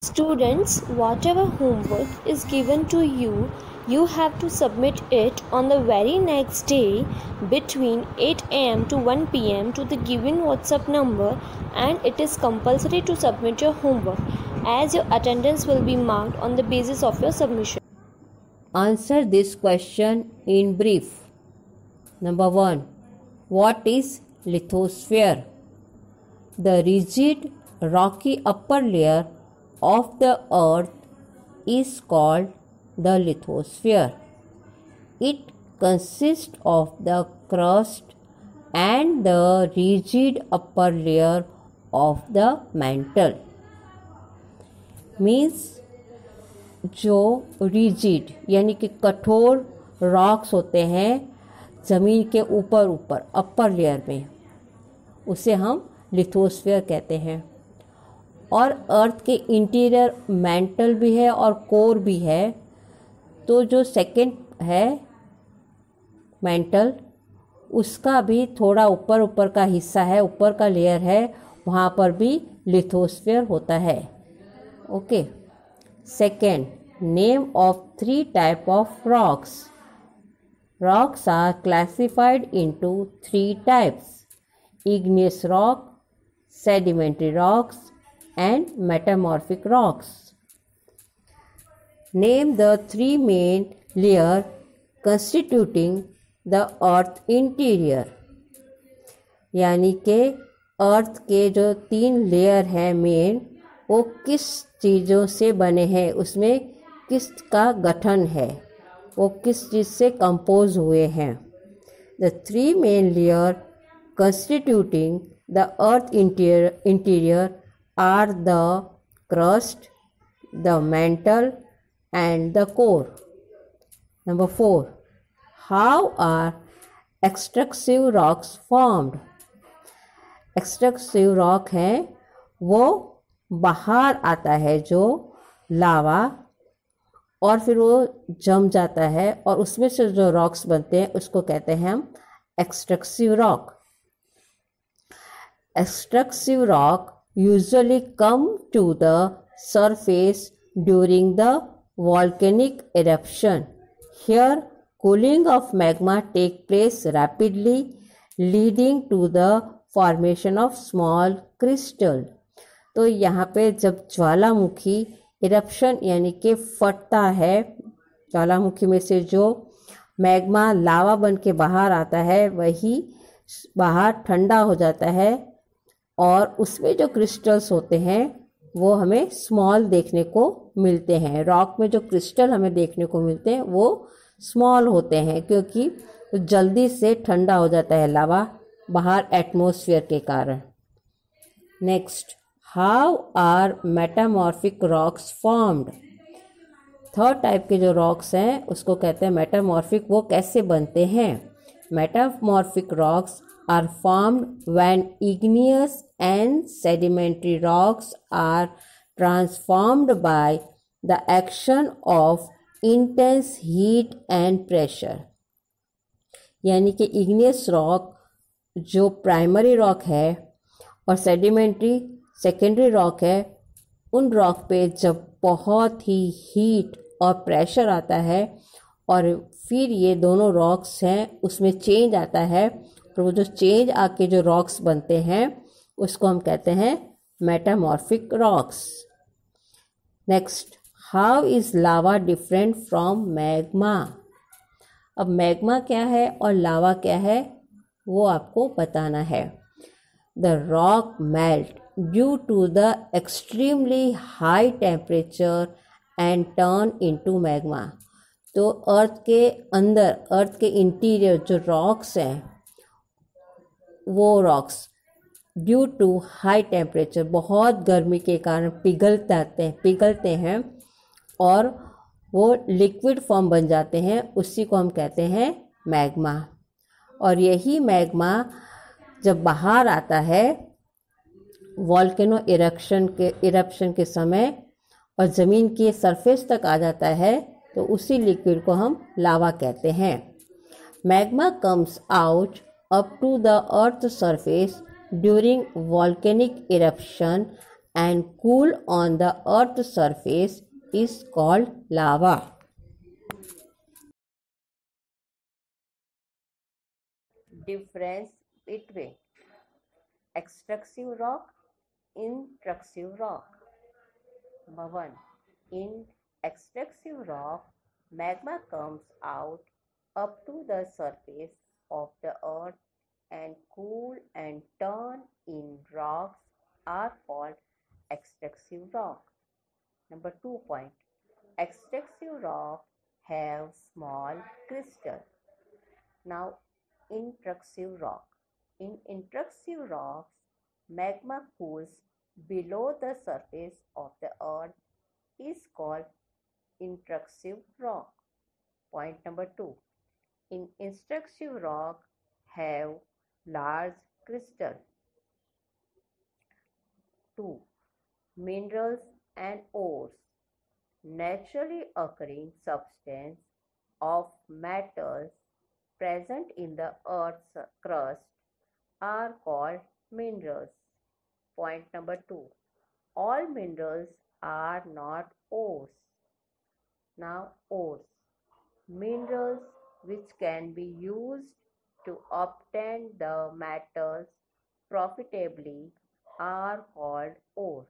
Students, whatever homework is given to you, you have to submit it on the very next day between 8 am to 1 pm to the given WhatsApp number, and it is compulsory to submit your homework as your attendance will be marked on the basis of your submission. Answer this question in brief. Number 1. What is lithosphere? The rigid, rocky upper layer of the earth is called the lithosphere. It consists of the crust and the rigid upper layer of the mantle. Means जो rigid यानी कि कठोर rocks होते हैं ज़मीन के ऊपर upper layer में, उसे हम लिथोस्फीयर कहते हैं। और अर्थ के इंटीरियर मेंटल भी है और कोर भी है। तो जो सेकंड है मेंटल, उसका भी थोड़ा ऊपर का हिस्सा है, ऊपर का लेयर है, वहाँ पर भी लिथोस्फीयर होता है। Okay. Second, name of 3 type of rocks. Rocks are classified into 3 types: igneous rock, sedimentary rocks, and metamorphic rocks. Name the 3 main layers constituting the earth interior. यानी कि अर्थ के जो 3 लेयर हैं मेन, वो किस चीज़ों से बने हैं, उसमें किसका गठन है, वो किस चीज़ से कंपोज हुए हैं। The 3 main layer constituting the earth interior are the crust, the mantle and the core. Number 4. How are extractive rocks formed? Extractive rock है वो बाहर आता है जो लावा, और फिर वो जम जाता है और उसमें से जो रॉक्स बनते हैं उसको कहते हैं हम extractive rock. Extractive rock usually come to the surface during the volcanic eruption. Here cooling of magma take place rapidly, leading to the formation of small crystal. तो यहाँ पे जब ज्वालामुखी इरप्शन यानी कि फटता है, ज्वालामुखी में से जो मैग्मा लावा बन के बाहर आता है वही बाहर ठंडा हो जाता है, और उसमें जो क्रिस्टल्स होते हैं वो हमें स्मॉल देखने को मिलते हैं. रॉक में जो क्रिस्टल हमें देखने को मिलते हैं वो स्मॉल होते हैं क्योंकि जल्दी से ठंडा हो जाता है लावा बाहर एटमॉस्फेयर के कारण. Next, how are metamorphic rocks formed? 3rd type के जो रॉक्स हैं उसको कहते हैं मेटामॉर्फिक. वो कैसे बनते हैं? Metamorphic rocks are formed when igneous and sedimentary rocks are transformed by the action of intense heat and pressure. यानी कि igneous रॉक जो प्राइमरी रॉक है और सेडिमेंट्री सेकेंडरी रॉक है, उन रॉक पे जब बहुत ही हीट और प्रेशर आता है और फिर ये दोनों रॉक्स हैं उसमें चेंज आता है, और वो जो चेंज आके जो रॉक्स बनते हैं उसको हम कहते हैं metamorphic rocks. Next, how is lava different from magma? अब मैग्मा क्या है और लावा क्या है वो आपको बताना है. The rock melt due to the extremely high temperature and turn into magma. तो अर्थ के अंदर, अर्थ के इंटीरियर जो रॉक्स हैं, वो rocks due to high temperature बहुत गर्मी के कारण पिघलते हैं और वो लिक्विड फॉर्म बन जाते हैं, उसी को हम कहते हैं मैग्मा. और यही मैग्मा जब बाहर आता है वॉल्केनो इरप्शन के समय और ज़मीन की सरफेस तक आ जाता है, तो उसी लिक्विड को हम लावा कहते हैं. Magma comes out up to the earth's surface during volcanic eruption and cool on the earth's surface is called lava. Difference between extrusive rock, intrusive rock. Number 1. In extrusive rock, magma comes out up to the surface of the earth and cool and turn in rocks are called extrusive rock. Number 2 point. Extrusive rock have small crystal. Now intrusive rock. In intrusive rocks, magma cools below the surface of the earth is called intrusive rock. Point number 2. In intrusive rock have large crystal. 2. Minerals and ores. Naturally occurring substance of metals present in the earth's crust are called minerals. Point number 2. All minerals are not ores. Now ores. Minerals which can be used to obtain the metals profitably are called ore.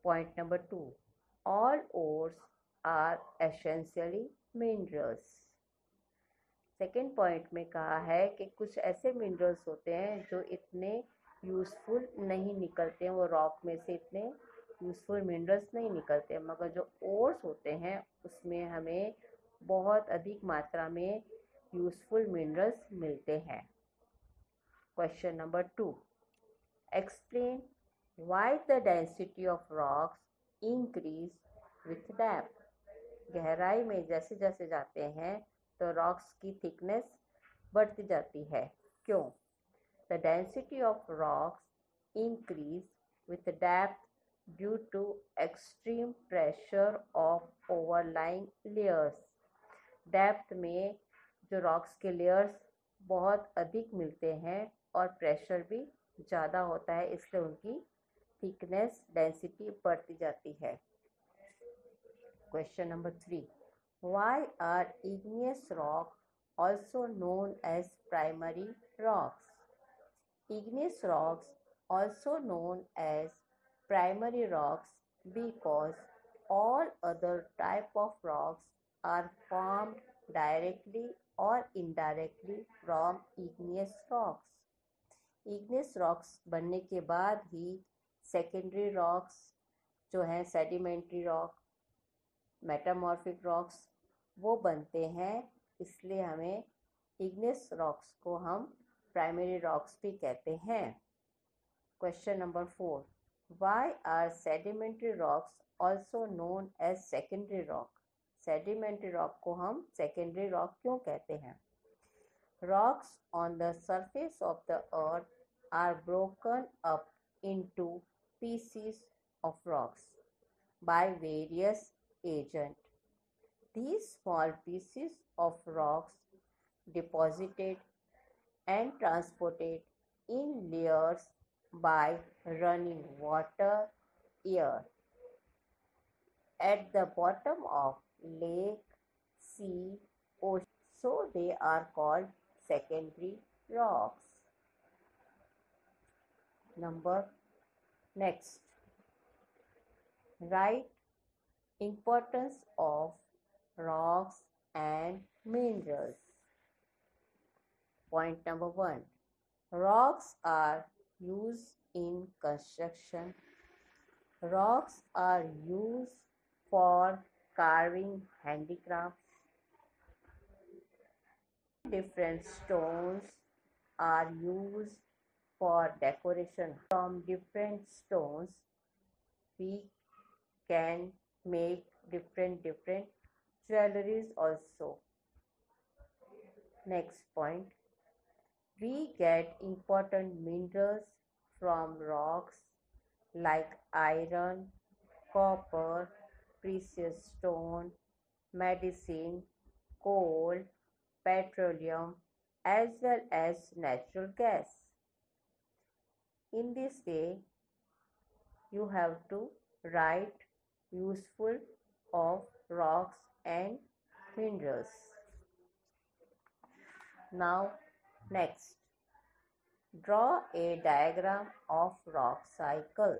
Point number 2. All ores are essentially minerals. Second point में कहा है कि कुछ ऐसे minerals होते हैं जो इतने यूज़फुल नहीं निकलते हैं, वो रॉक में से इतने यूज़फुल मिनरल्स नहीं निकलते, मगर जो ओर्स होते हैं उसमें हमें बहुत अधिक मात्रा में यूज़फुल मिनरल्स मिलते हैं. Question number 2. Explain why the density of rocks increase with depth. गहराई में जैसे जैसे जाते हैं तो रॉक्स की थिकनेस बढ़ती जाती है. क्यों? The density of rocks increase with depth due to extreme pressure of overlying layers. Depth में जो रॉक्स के लेयर्स बहुत अधिक मिलते हैं और प्रेशर भी ज़्यादा होता है, इसलिए उनकी थिकनेस डेंसिटी बढ़ती जाती है. Question number 3. Why are igneous rocks also known as primary rocks? Igneous rocks also known as primary rocks because all other type of rocks are formed directly or indirectly from igneous rocks. Igneous rocks बनने के बाद ही secondary rocks जो हैं sedimentary rock, metamorphic rocks वो बनते हैं, इसलिए हमें इग्नियस रॉक्स को हम प्राइमरी रॉक्स भी कहते हैं. Question number 4. Why are sedimentary rocks also known as secondary rock. Sedimentary rock को हम सेकेंडरी रॉक क्यों कहते हैं? Rocks on the surface of the earth are broken up into pieces of rocks by various agent. These small pieces of rocks deposited and transported in layers by running water, air at the bottom of lake, sea, ocean. So they are called secondary rocks. Next, write importance of rocks and minerals. Point number 1. Rocks are used in construction. Rocks are used for carving handicrafts. Different stones are used for decoration. From different stones, we can make different jewelries also. Next point. We get important minerals from rocks like iron, copper, precious stone, medicine, coal, petroleum, as well as natural gas. In this way, you have to write useful of rocks and minerals. Now next, draw a diagram of rock cycle.